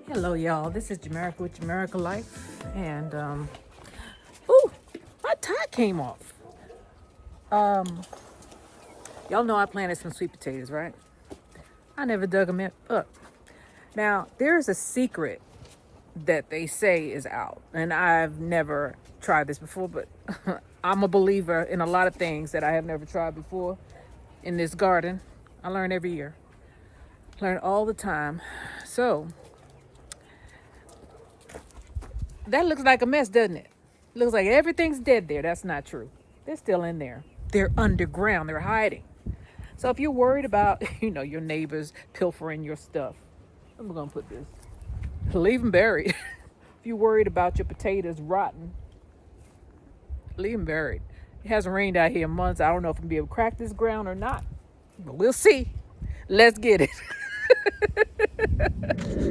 Hello, y'all. This is Jamerica with Jamerica Life, and ooh, my tie came off. Um, y'all know I planted some sweet potatoes, right? I never dug them up. Now, there's a secret that they say is out, and I've never tried this before, but I'm a believer in a lot of things that I have never tried before in this garden. I learn every year, learn all the time. So that looks like a mess, doesn't it? Looks like everything's dead there. That's not true. They're still in there. They're underground. They're hiding. So if you're worried about, your neighbors pilfering your stuff, I'm gonna put this. Leave them buried. If you're worried about your potatoes rotting, leave them buried. It hasn't rained out here in months. I don't know if I'm gonna be able to crack this ground or not, but we'll see. Let's get it.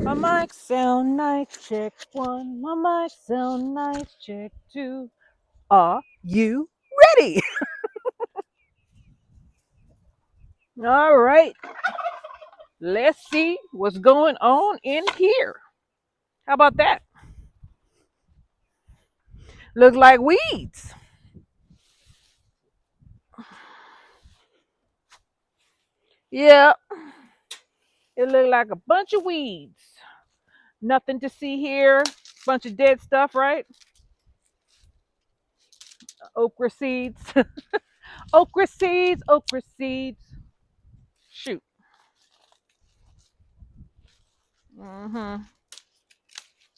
My mic sound nice, check one. My mic sound nice, check two. Are you ready? All right. Let's see what's going on in here. How about that? Look like weeds. Yeah, it looked like a bunch of weeds. Nothing to see here. Bunch of dead stuff, right? Okra seeds. Okra seeds, okra seeds. Shoot. hmm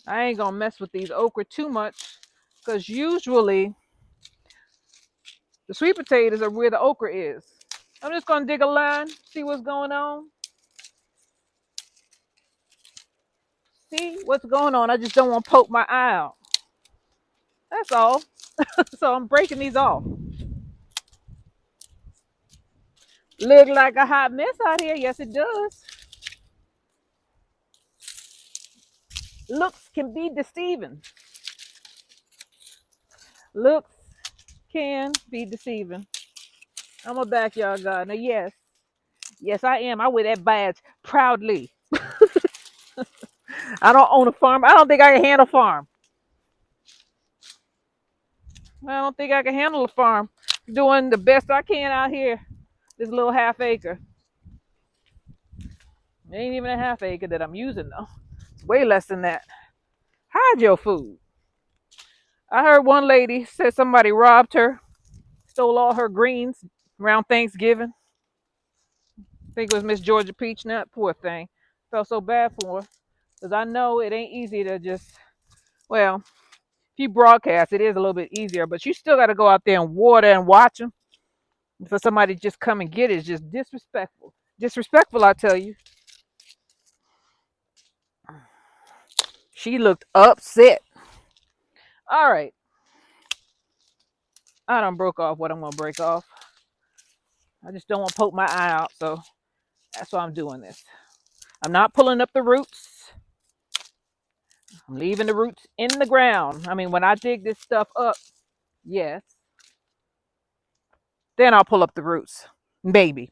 I ain't gonna mess with these okra too much because usually the sweet potatoes are where the okra is. I'm just gonna dig a line, see what's going on. See what's going on. I just don't want to poke my eye out. That's all. So I'm breaking these off. Look like a hot mess out here. Yes, it does. Looks can be deceiving. Looks can be deceiving. I'm a backyard gardener. Yes. Yes, I am. I wear that badge proudly. I don't own a farm. I don't think I can handle a farm. I don't think I can handle a farm. Doing the best I can out here. This little half acre. It ain't even a half acre that I'm using though. It's way less than that. Hide your food. I heard one lady said somebody robbed her, stole all her greens around Thanksgiving. I think it was Miss Georgia Peach Nut. Poor thing. Felt so bad for her. Because I know it ain't easy to just, well, if you broadcast, it is a little bit easier, but you still got to go out there and water and watch them. For somebody to just come and get it is just disrespectful. Disrespectful, I tell you. She looked upset. All right. I done broke off what I'm going to break off. I just don't want to poke my eye out, so that's why I'm doing this. I'm not pulling up the roots. I'm leaving the roots in the ground. I mean, when I dig this stuff up, yes, then I'll pull up the roots. Maybe.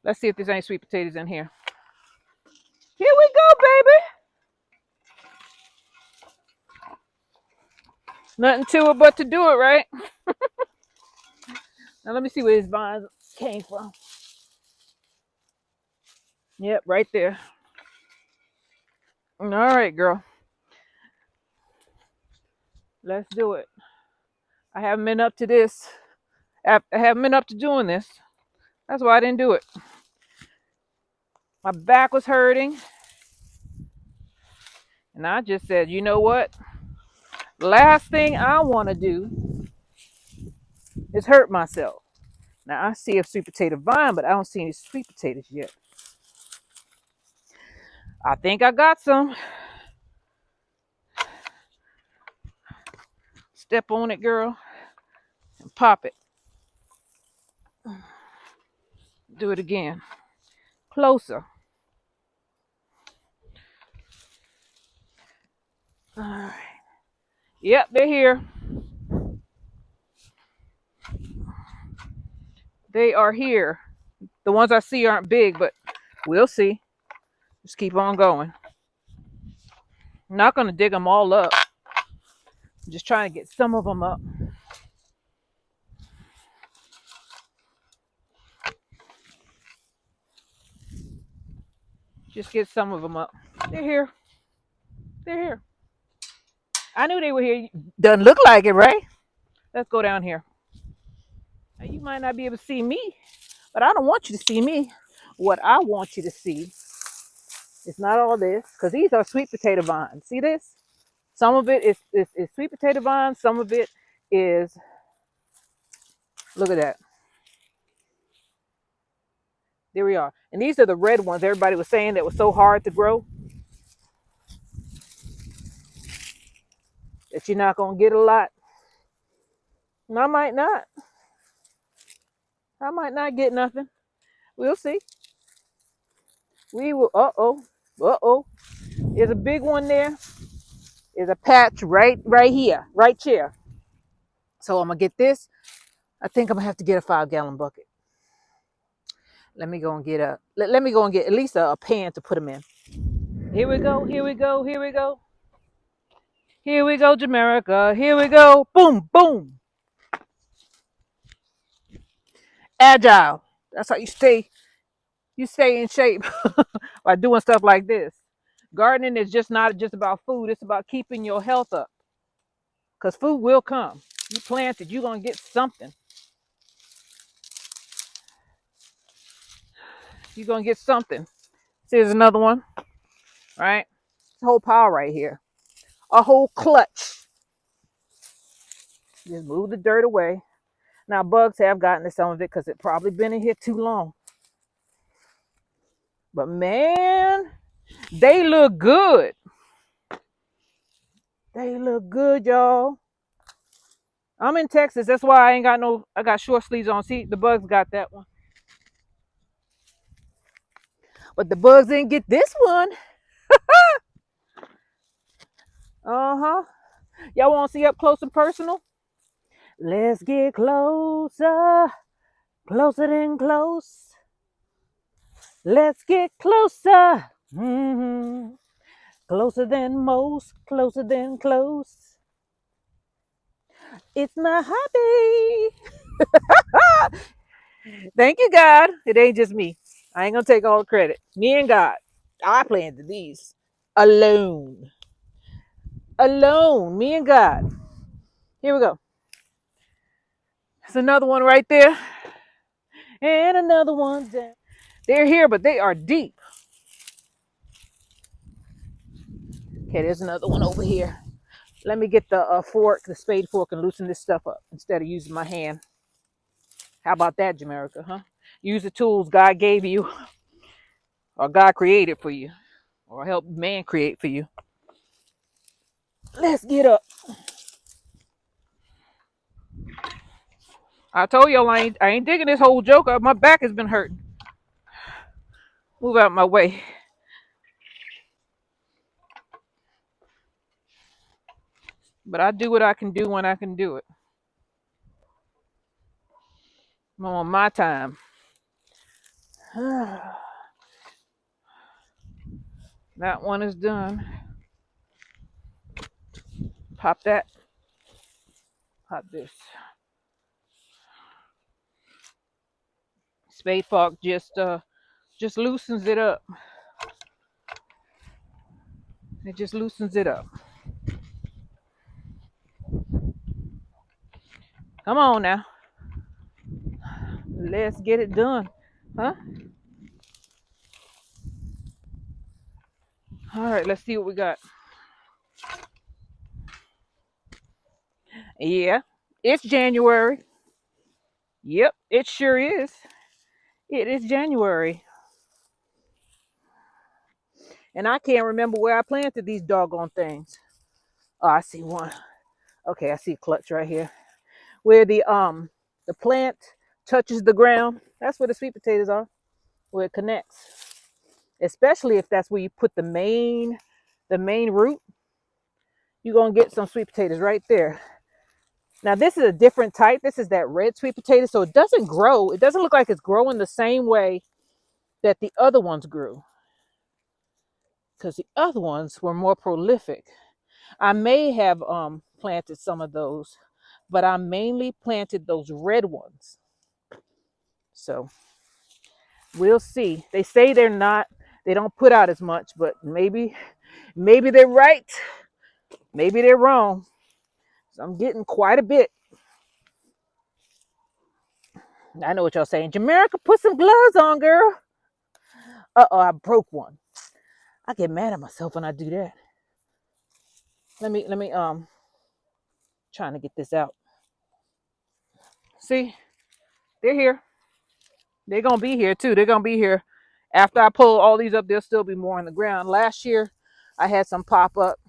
Let's see if there's any sweet potatoes in here. Here we go, baby. Nothing to it but to do it, right? Now let me see where his vines came from. Yep, right there. All right, girl. Let's do it. I haven't been up to this. I haven't been up to doing this. That's why I didn't do it. My back was hurting. And I just said, you know what? Last thing I want to do is hurt myself. Now I see a sweet potato vine, but I don't see any sweet potatoes yet. I think I got some. Step on it, girl, and pop it. Do it again. Closer. All right. Yep, they're here. They are here. The ones I see aren't big, but we'll see. Just keep on going. I'm not gonna dig them all up. I'm just trying to get some of them up. Just get some of them up. They're here. They're here. I knew they were here. Doesn't look like it, right? Let's go down here. Now, you might not be able to see me, but I don't want you to see me. What I want you to see is not all this, because these are sweet potato vines. See this? Some of it is sweet potato vines. Some of it is, look at that. There we are. And these are the red ones everybody was saying that was so hard to grow that you're not going to get a lot. And I might not. I might not get nothing. We'll see. We will. Uh-oh. Uh-oh. There's a big one there. There's a patch right here. Right here. So I'm going to get this. I think I'm going to have to get a 5-gallon bucket. Let me go and get let me go and get at least a pan to put them in. Here we go. Here we go. Here we go. Here we go, Jamaica. Here we go. Boom, boom. Agile. That's how you stay. You stay in shape by doing stuff like this. Gardening is just not just about food. It's about keeping your health up. Because food will come. You plant it, you're going to get something. You're going to get something. See, here's another one. Right? This whole pile right here. A whole clutch. Just move the dirt away. Now, bugs have gotten to some of it because it probably been in here too long. But man, they look good. They look good, y'all. I'm in Texas. That's why I ain't got no, I got short sleeves on. See, the bugs got that one. But the bugs didn't get this one. Uh-huh. Y'all want to see up close and personal? Let's get closer. Closer than close. Let's get closer. Mm-hmm. Closer than most. Closer than close. It's my hobby. Thank you, God. It ain't just me. I ain't gonna take all the credit. Me and God. I planted these alone. Alone. Me and God. Here we go. There's another one right there. And another one down. They're here, but they are deep. Okay, there's another one over here. Let me get the fork, the spade fork, and loosen this stuff up instead of using my hand. How about that, Jamaica, huh? Use the tools God gave you, or God created for you, or help man create for you. Let's get up. I told y'all I ain't digging this whole joke up. My back has been hurting. Move out my way. But I do what I can do when I can do it. I'm on my time. That one is done. Pop that. Pop this. Spade fork just loosens it up. It just loosens it up. Come on now. Let's get it done. Huh? All right, let's see what we got. Yeah, it's January. Yep, it sure is. It is January. And I can't remember where I planted these doggone things. Oh, I see one. Okay, I see a clutch right here. Where the plant touches the ground. That's where the sweet potatoes are. Where it connects. Especially if that's where you put the main root. you're going to get some sweet potatoes right there. Now, this is a different type. This is that red sweet potato. So it doesn't grow. It doesn't look like it's growing the same way that the other ones grew, because the other ones were more prolific. I may have planted some of those, but I mainly planted those red ones. So we'll see. They say they don't put out as much, but maybe they're right. Maybe they're wrong. So I'm getting quite a bit. I know what y'all saying. Jamaica, put some gloves on, girl. Uh-oh, I broke one. I get mad at myself when I do that. Let me trying to get this out. See, they're here. They're gonna be here too. They're gonna be here after I pull all these up. There'll still be more on the ground. Last year, I had some pop up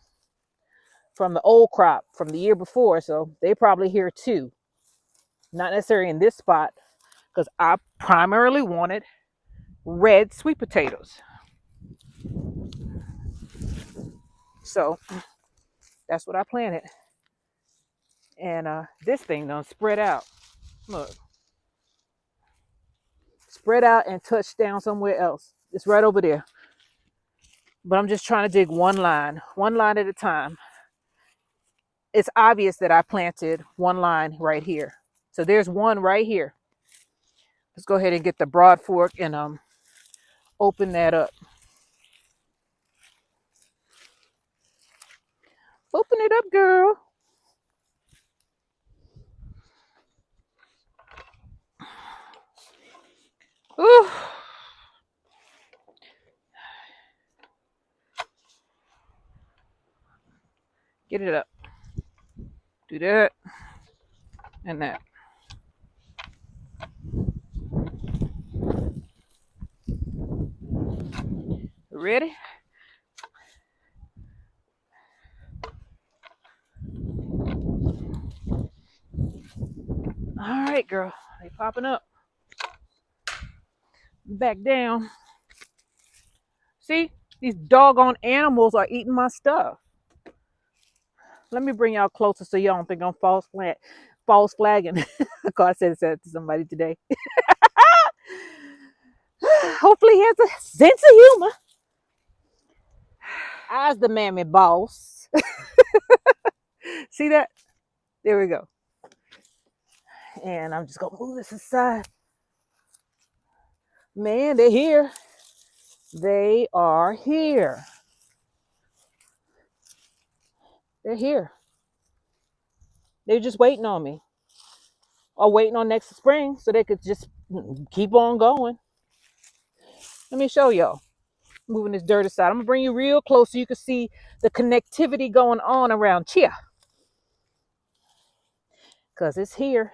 from the old crop from the year before, so they probably here too. Not necessarily in this spot, because I primarily wanted red sweet potatoes. So that's what I planted. And this thing done spread out. Look, spread out and touch down somewhere else. It's right over there. But I'm just trying to dig one line at a time. It's obvious that I planted one line right here. So there's one right here. Let's go ahead and get the broad fork and open that up. Open it up, girl. Ooh. Get it up. Do that and that. Ready? All right, girl. They popping up. Back down. See? These doggone animals are eating my stuff. Let me bring y'all closer so y'all don't think I'm false flagging. I said it to somebody today. Hopefully he has a sense of humor. I's the mammy boss. See that? There we go. And I'm just gonna move this aside. Man, they're here. They are here. They're here. They're just waiting on me. Or waiting on next spring so they could just keep on going. Let me show y'all. Moving this dirt aside. I'm gonna bring you real close so you can see the connectivity going on around here. Because it's here.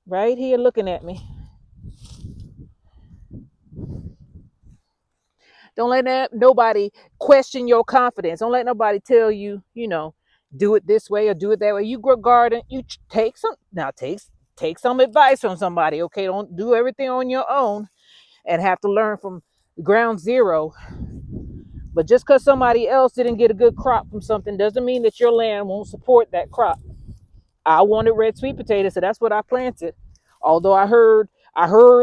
Right here looking at me. Don't let nobody question your confidence. Don't let nobody tell you, do it this way or do it that way. You grow garden, you take some advice from somebody. Okay, don't do everything on your own and have to learn from ground zero. But just because somebody else didn't get a good crop from something doesn't mean that your land won't support that crop. I wanted red sweet potatoes, so that's what I planted. Although I heard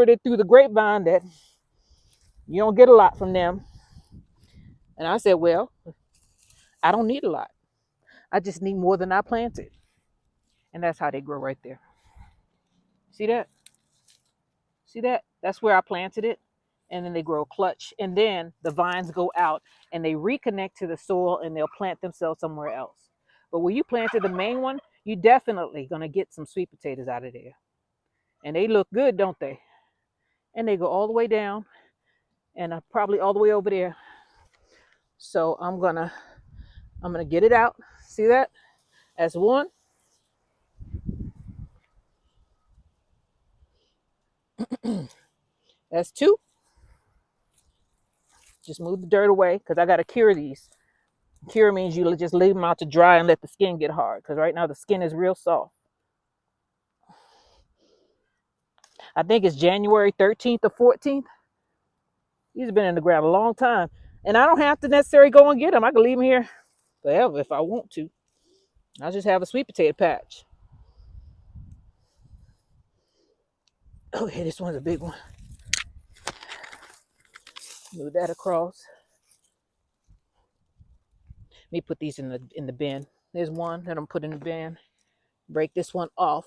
it through the grapevine that you don't get a lot from them. And I said, well, I don't need a lot. I just need more than I planted. And that's how they grow right there. See that? See that? That's where I planted it. And then they grow clutch. And then the vines go out and they reconnect to the soil and they'll plant themselves somewhere else. But when you planted the main one, you definitely going to get some sweet potatoes out of there. And they look good, don't they? And they go all the way down and probably all the way over there. So I'm gonna get it out. See that? That's one. That's two. Just move the dirt away because I gotta cure these. Cure means you just leave them out to dry and let the skin get hard, because right now the skin is real soft. I think it's January 13th or 14th. He's been in the ground a long time. And I don't have to necessarily go and get them. I can leave them here forever if I want to. I'll just have a sweet potato patch. Okay, this one's a big one. Move that across. Let me put these in the bin. There's one that I'm putting in the bin. Break this one off.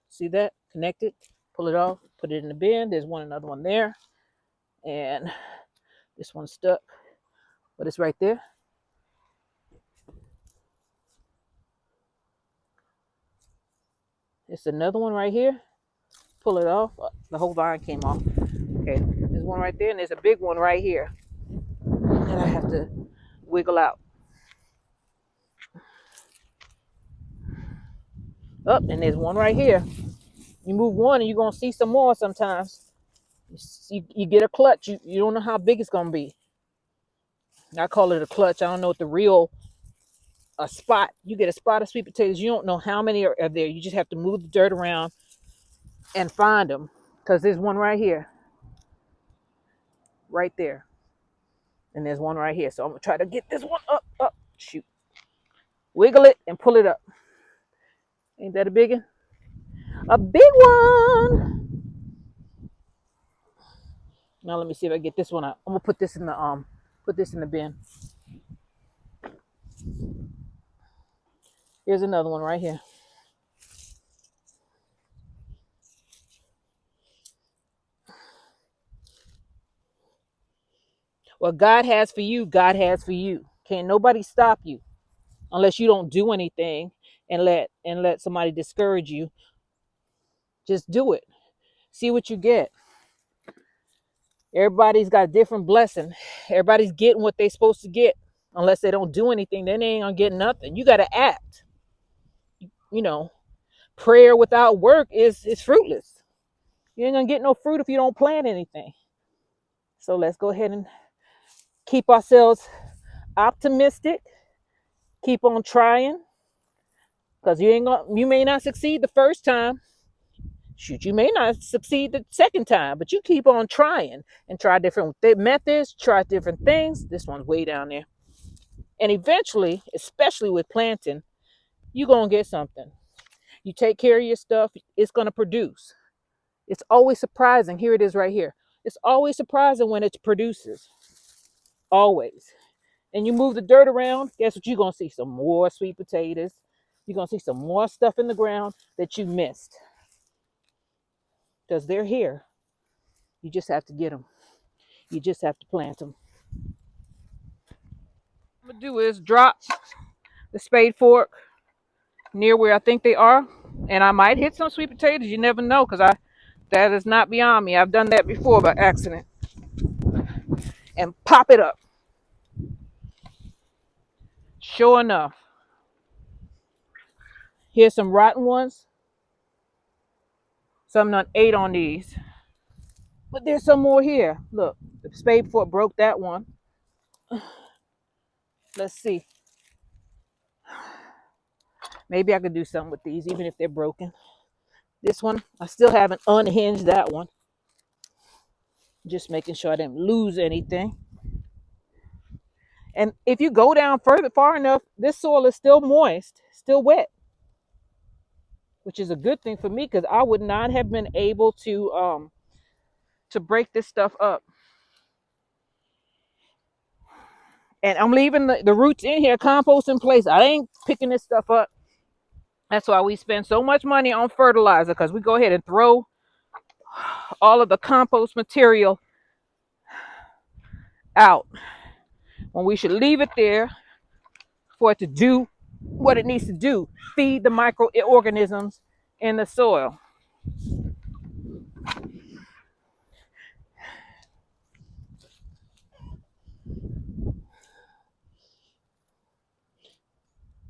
See that? Connect it. Pull it off. Put it in the bin. There's another one there. And this one's stuck. But it's right there. It's another one right here. Pull it off. The whole vine came off. Okay. There's one right there. And there's a big one right here that I have to wiggle out. Up, and there's one right here. You move one and you're going to see some more sometimes. You get a clutch. You don't know how big it's going to be. I call it a clutch. I don't know what the real a spot. You get a spot of sweet potatoes. You don't know how many are there. You just have to move the dirt around and find them. Because there's one right here. Right there. And there's one right here. So I'm going to try to get this one up. Shoot. Wiggle it and pull it up. Ain't that a big one? A big one. Now let me see if I get this one out. I'm gonna put this in the bin. Here's another one right here. What God has for you, God has for you. Can't nobody stop you unless you don't do anything and let somebody discourage you. Just do it. See what you get. Everybody's got a different blessing. Everybody's getting what they're supposed to get. Unless they don't do anything, then they ain't gonna get nothing. You gotta act. You know, prayer without work is fruitless. You ain't gonna get no fruit if you don't plant anything. So let's go ahead and keep ourselves optimistic. Keep on trying. Because you may not succeed the first time. Shoot, you may not succeed the second time, but you keep on trying and try different methods, try different things. This one's way down there. And eventually, especially with planting, you're going to get something. You take care of your stuff, it's going to produce. It's always surprising. Here it is right here. It's always surprising when it produces. Always. And you move the dirt around, guess what? You're going to see some more sweet potatoes. You're going to see some more stuff in the ground that you missed. Because they're here. You just have to get them. You just have to plant them. What I'm going to do is drop the spade fork near where I think they are. And I might hit some sweet potatoes. You never know, because that is not beyond me. I've done that before by accident. And pop it up. Sure enough. Here's some rotten ones. Some done ate on these. But there's some more here. Look, the spade fork broke that one. Let's see. Maybe I could do something with these, even if they're broken. This one, I still haven't unhinged that one. Just making sure I didn't lose anything. And if you go down far enough, this soil is still moist, still wet, which is a good thing for me, because I would not have been able to break this stuff up. And I'm leaving the roots in here, compost in place. I ain't picking this stuff up. That's why we spend so much money on fertilizer, because we go ahead and throw all of the compost material out when we should leave it there for it to do what it needs to do, feed the microorganisms in the soil.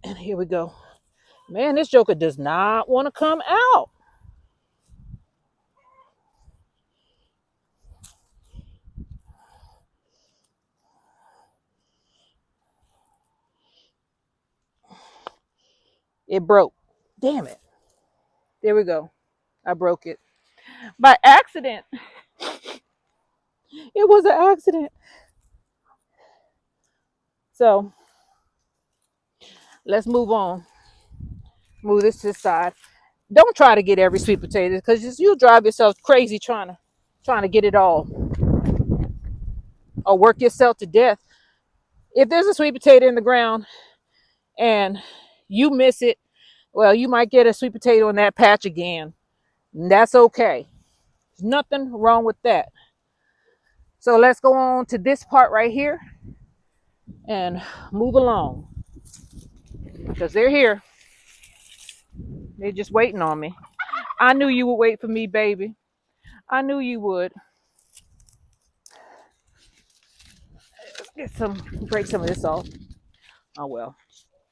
And here we go. Man, this joker does not want to come out. It broke. Damn it. There we go. I broke it. By accident. It was an accident. So let's move on. Move this to the side. Don't try to get every sweet potato because you'll drive yourself crazy trying to get it all or work yourself to death. If there's a sweet potato in the ground and you miss it, well, you might get a sweet potato in that patch again. And that's okay. There's nothing wrong with that. So let's go on to this part right here and move along because they're here. They're just waiting on me. I knew you would wait for me, baby. I knew you would. Break some of this off. Oh well,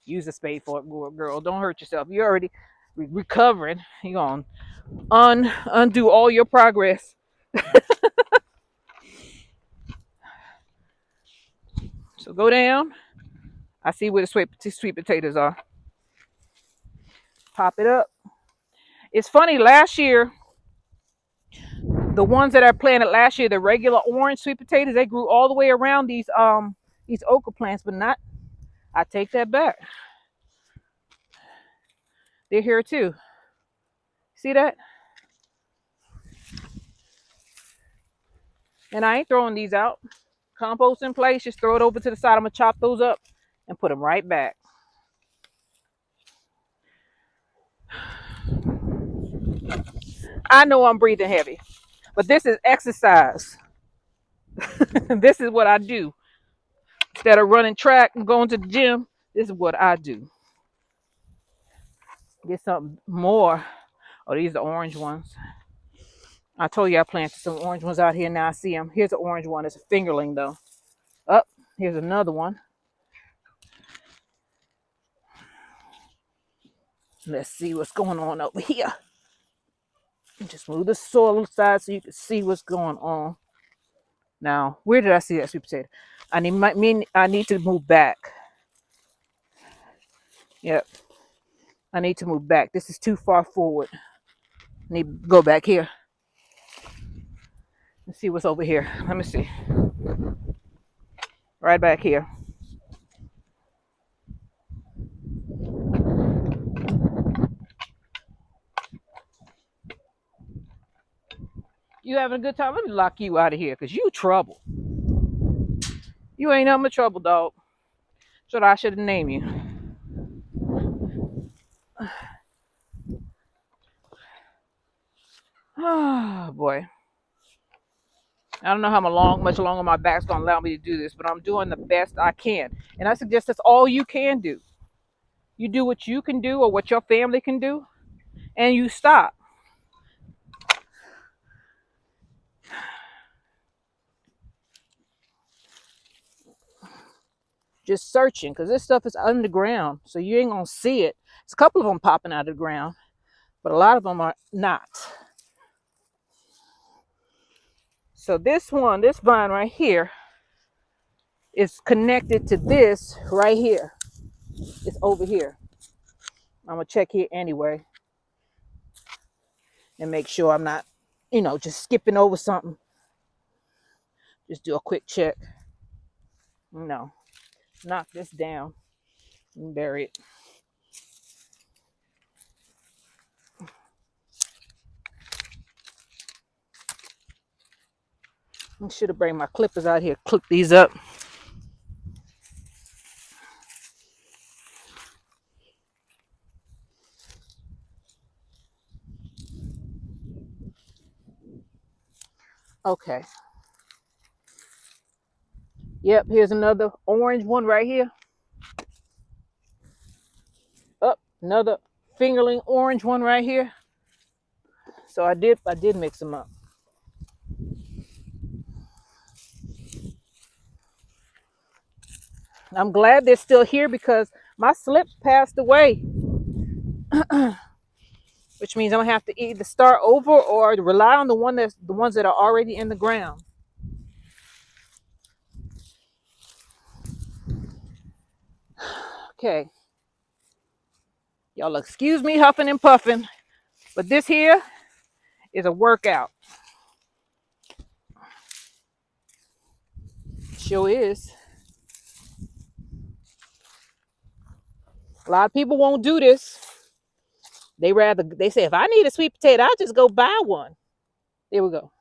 use a spade for it, girl. Don't hurt yourself. You're already recovering. You're gonna undo all your progress. So go down. I see where the sweet potatoes are. Pop it up. It's funny. Last year, the ones that I planted last year, the regular orange sweet potatoes, they grew all the way around these okra plants, but not. I take that back. They're here too. See that? And I ain't throwing these out. Compost in place, just throw it over to the side. I'm gonna chop those up and put them right back. I know I'm breathing heavy, but this is exercise. This is what I do. Instead of running track and going to the gym, this is what I do. Get something more. Oh, these are the orange ones. I told you I planted some orange ones out here. Now I see them. Here's an orange one. It's a fingerling though. Up, here's another one. Let's see what's going on over here. Just move the soil aside so you can see what's going on. Now, where did I see that sweet potato? I need to move back. Yep. I need to move back. This is too far forward. I need to go back here. Let's see what's over here. Let me see. Right back here. You having a good time? Let me lock you out of here because you trouble. You ain't nothing but trouble, dog. I should have named you. Oh boy. I don't know how much longer my back's gonna allow me to do this, but I'm doing the best I can. And I suggest that's all you can do. You do what you can do or what your family can do, and you stop. Just searching because this stuff is underground, so you ain't gonna see it. There's a couple of them popping out of the ground, but a lot of them are not. So this vine right here is connected to this right here. It's over here. I'm gonna check here anyway and make sure I'm not, just skipping over something. Just do a quick check. No, knock this down and bury it. I should have brought my clippers out here, clip these up. Okay. Yep, here's another orange one right here. Up, another fingerling orange one right here. So I did mix them up. I'm glad they're still here because my slip passed away. Which means I'm gonna have to either start over or rely on the ones that are already in the ground. Okay. Y'all excuse me huffing and puffing, but this here is a workout. Sure is. A lot of people won't do this. They say, if I need a sweet potato, I'll just go buy one. There we go.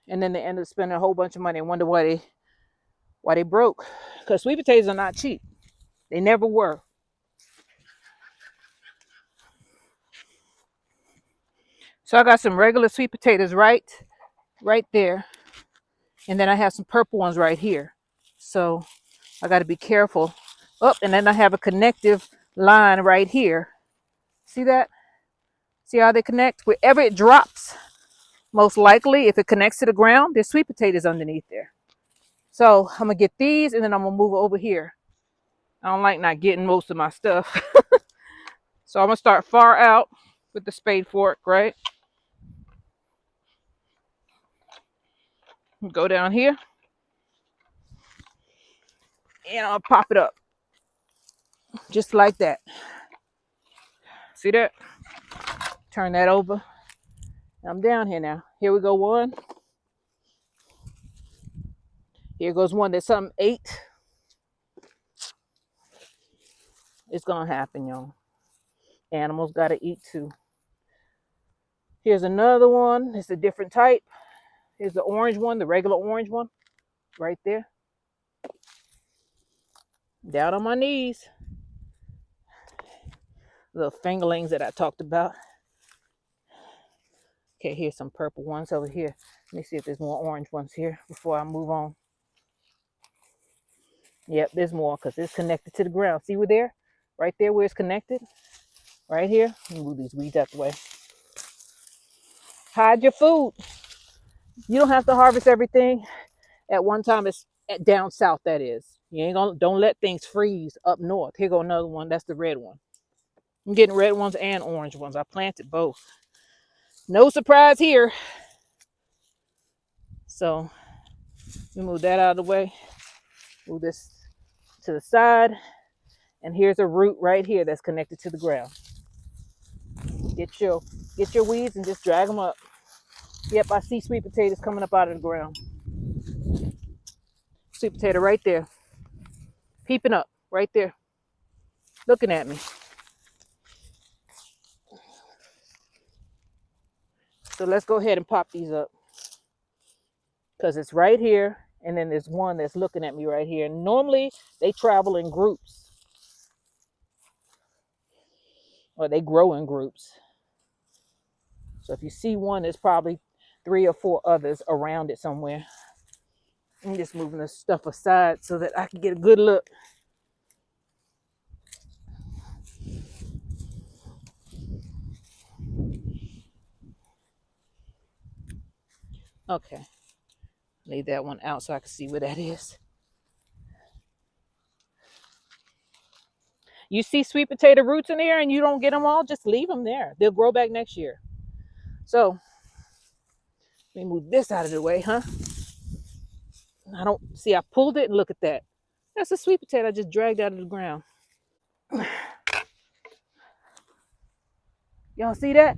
And then they end up spending a whole bunch of money and wonder why they broke. Because sweet potatoes are not cheap. They never were. So I got some regular sweet potatoes right there. And then I have some purple ones right here. So I got to be careful. Oh, and then I have a connective line right here. See that? See how they connect? Wherever it drops, most likely, if it connects to the ground, there's sweet potatoes underneath there. So I'm going to get these, and then I'm going to move over here. I don't like not getting most of my stuff. So I'm going to start far out with the spade fork, right? Go down here, and I'll pop it up. Just like that. See that? Turn that over. I'm down here now. Here we go, one. Here goes one. There's something 8. It's going to happen, y'all. Animals got to eat too. Here's another one. It's a different type. Here's the orange one, the regular orange one. Right there. Down on my knees. Little fingerlings that I talked about. Okay, here's some purple ones over here. Let me see if there's more orange ones here before I move on. Yep, there's more because it's connected to the ground. See where there? Right there where it's connected? Right here. Let me move these weeds out the way. Hide your food. You don't have to harvest everything at one time. It's down south, that is. You ain't gonna, don't let things freeze up north. Here go another one. That's the red one. I'm getting red ones and orange ones. I planted both. No surprise here. So we move that out of the way. Move this to the side. And here's a root right here that's connected to the ground. Get your weeds and just drag them up. Yep, I see sweet potatoes coming up out of the ground. Sweet potato right there. Peeping up right there. Looking at me. So let's go ahead and pop these up. Because it's right here. And then there's one that's looking at me right here. Normally, they travel in groups. Or they grow in groups. So if you see one, there's probably 3 or 4 others around it somewhere. I'm just moving this stuff aside so that I can get a good look. Okay. Lay that one out so I can see where that is. You see sweet potato roots in there and you don't get them all, just leave them there. They'll grow back next year. So, let me move this out of the way, huh? I don't see, I pulled it and look at that. That's a sweet potato I just dragged out of the ground. Y'all see that?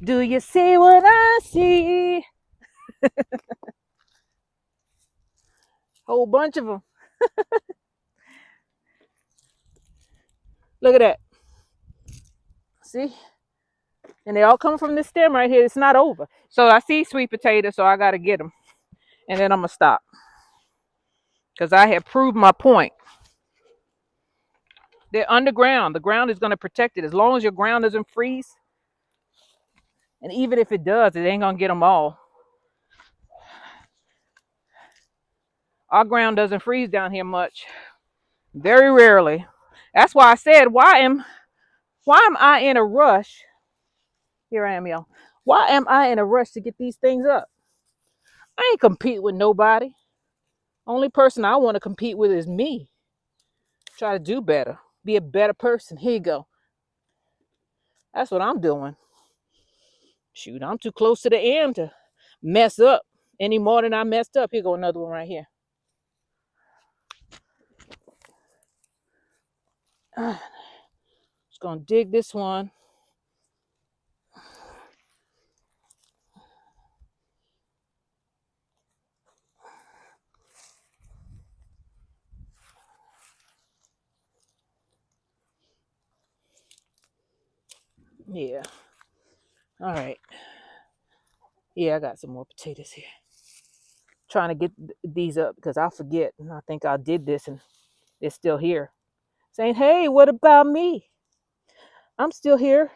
Do you see what I see? Whole bunch of them. Look at that. See? And they all come from this stem right here. It's not over. So I see sweet potatoes, so I got to get them. And then I'm going to stop. Because I have proved my point. They're underground. The ground is going to protect it. As long as your ground doesn't freeze. And even if it does, it ain't going to get them all. Our ground doesn't freeze down here much. Very rarely. That's why I said, why am I in a rush? Here I am, y'all. Why am I in a rush to get these things up? I ain't compete with nobody. Only person I want to compete with is me. Try to do better. Be a better person. Here you go. That's what I'm doing. Shoot, I'm too close to the end to mess up any more than I messed up. Here go another one right here. Just gonna dig this one. Yeah. All right. Yeah, I got some more potatoes here. Trying to get these up because I'll forget. And I think I did this and it's still here. Saying, hey, what about me? I'm still here.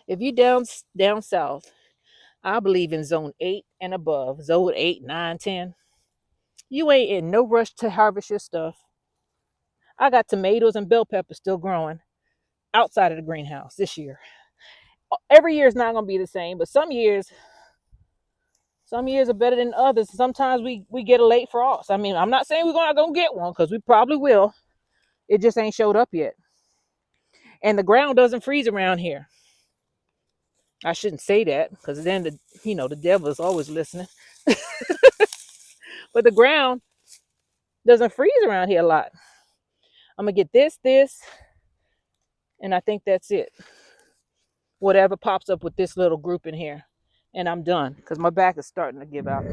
If you down south, I believe in zone 8 and above, zone 8, 9, 10. You ain't in no rush to harvest your stuff. I got tomatoes and bell peppers still growing outside of the greenhouse this year. Every year is not going to be the same, but some years are better than others. Sometimes we get a late frost. I mean, I'm not saying we're not going to get one because we probably will. It just ain't showed up yet. And the ground doesn't freeze around here. I shouldn't say that because then the devil is always listening. But the ground doesn't freeze around here a lot. I'm gonna get this, and I think that's it. Whatever pops up with this little group in here, and I'm done because my back is starting to give out.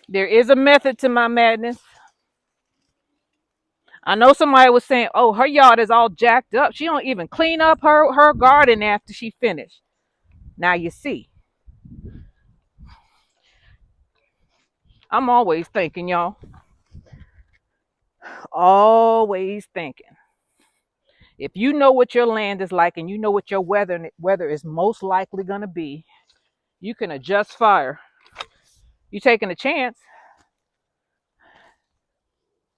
There is a method to my madness. I know somebody was saying, "Oh, her yard is all jacked up. She don't even clean up her garden after she finished." Now you see, I'm always thinking, y'all. Always thinking. If you know what your land is like and you know what your weather is most likely gonna be, you can adjust fire. You taking a chance,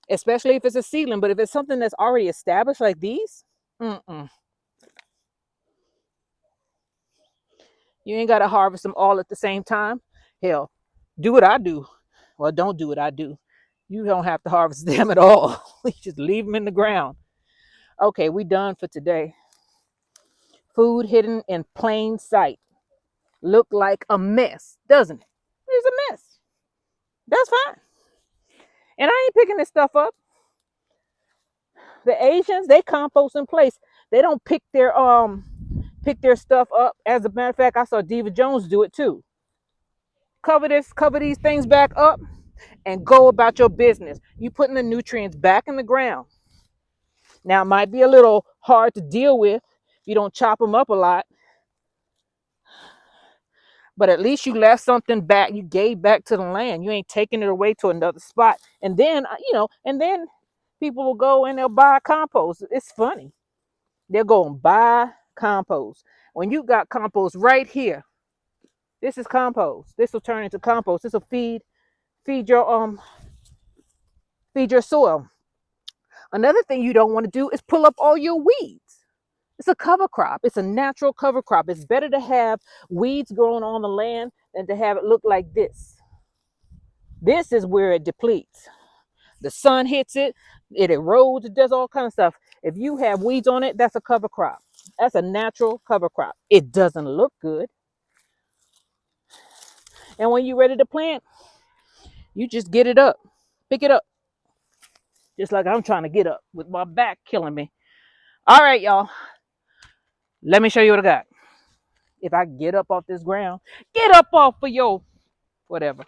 especially if it's a seedling. But if it's something that's already established like these, mm-mm. You ain't got to harvest them all at the same time. Hell, do what I do. Well, don't do what I do. You don't have to harvest them at all. We just leave them in the ground. Okay, we done for today. Food hidden in plain sight. Look like a mess, doesn't it? It's a mess. That's fine. And I ain't picking this stuff up. The Asians, they compost in place. They don't pick their stuff up. As a matter of fact, I saw Diva Jones do it too. Cover these things back up and go about your business. You putting the nutrients back in the ground. Now it might be a little hard to deal with if you don't chop them up a lot, but at least you left something back. You gave back to the land. You ain't taking it away to another spot. And then people will go and they'll buy compost. It's funny. They'll go and buy compost. When you got compost right here, this is compost. This will turn into compost. This will feed your soil. Another thing you don't want to do is pull up all your weeds. It's a cover crop. It's a natural cover crop. It's better to have weeds growing on the land than to have it look like this. This is where it depletes. The sun hits it, it erodes, it does all kinds of stuff. If you have weeds on it, that's a cover crop. That's a natural cover crop. It doesn't look good. And when you're ready to plant, you just get it up. Pick it up. Just like I'm trying to get up with my back killing me. All right, y'all. Let me show you what I got. If I get up off this ground, get up off of your whatever.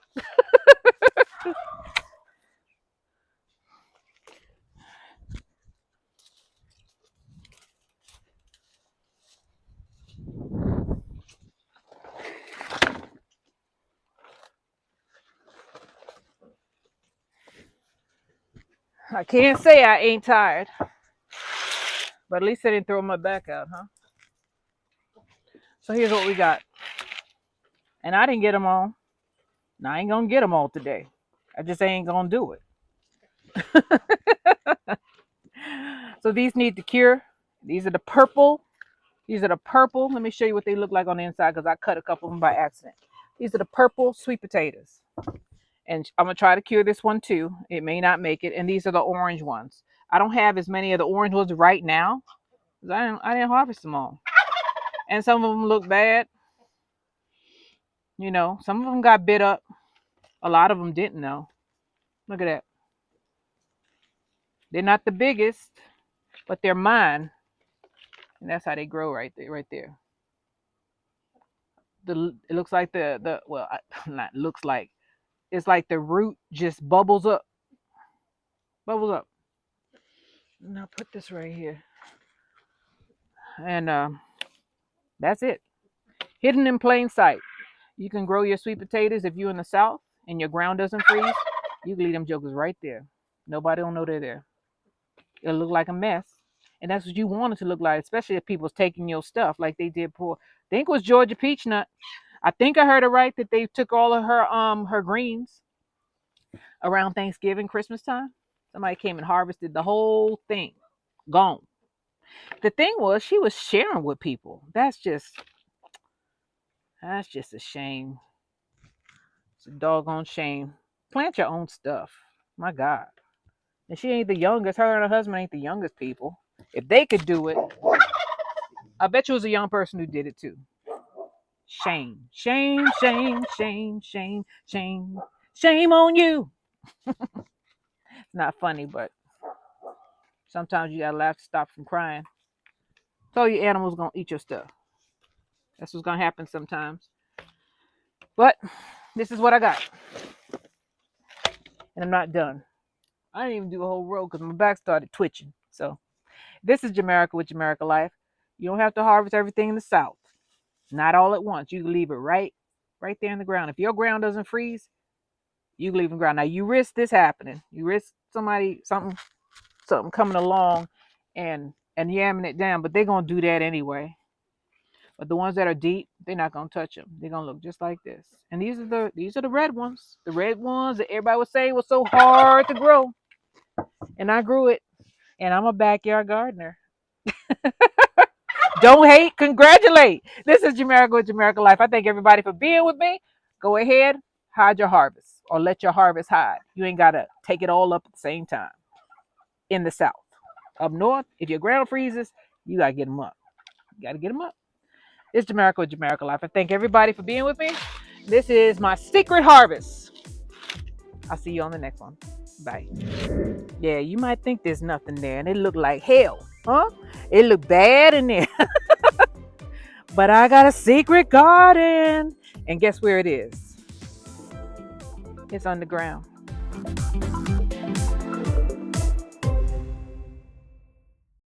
I can't say I ain't tired, but at least I didn't throw my back out, huh? So here's what we got. And I didn't get them all. Now I ain't gonna get them all today. I just ain't gonna do it. So these need to cure. These are the purple. These are the purple. Let me show you what they look like on the inside because I cut a couple of them by accident. These are the purple sweet potatoes. And I'm gonna try to cure this one too. It may not make it. And these are the orange ones. I don't have as many of the orange ones right now because I didn't harvest them all. And some of them look bad. Some of them got bit up. A lot of them didn't though. Look at that. They're not the biggest, but they're mine. And that's how they grow right there, right there. It looks like not looks like, it's like the root just bubbles up. Bubbles up. Now put this right here. And that's it. Hidden in plain sight. You can grow your sweet potatoes if you're in the South and your ground doesn't freeze. You can leave them jokers right there. Nobody will know they're there. It'll look like a mess. And that's what you want it to look like, especially if people's taking your stuff like they did poor. I think it was Georgia Peach Nut. I think I heard it right that they took all of her greens around Thanksgiving, Christmas time. Somebody came and harvested the whole thing. Gone. The thing was she was sharing with people. That's just a shame. It's a doggone shame. Plant your own stuff. My God. And she ain't the youngest. Her and her husband ain't the youngest people. If they could do it, I bet you it was a young person who did it too. Shame. Shame, shame, shame, shame, shame. Shame on you. It's not funny, but sometimes you gotta laugh to stop from crying. So your animals gonna eat your stuff. That's what's gonna happen sometimes. But this is what I got. And I'm not done. I didn't even do a whole row because my back started twitching. So this is Jamaica with Jamaica Life. You don't have to harvest everything in the South. Not all at once. You can leave it right there in the ground. If your ground doesn't freeze, you can leave it in the ground. Now you risk this happening. You risk something coming along and yamming it down, but they're gonna do that anyway. But the ones that are deep, they're not gonna touch them. They're gonna look just like this. And these are the red ones. The red ones that everybody was saying was so hard to grow. And I grew it. And I'm a backyard gardener. Don't hate, congratulate. This is Jamaica with Jamaica Life. I thank everybody for being with me. Go ahead, hide your harvest or let your harvest hide. You ain't got to take it all up at the same time. In the South. Up north, if your ground freezes, you got to get them up. You got to get them up. It's Jamaica with Jamaica Life. I thank everybody for being with me. This is my secret harvest. I'll see you on the next one. Bye. Yeah, you might think there's nothing there and it look like hell. Huh? It look bad in there. But I got a secret garden. And guess where it is? It's underground.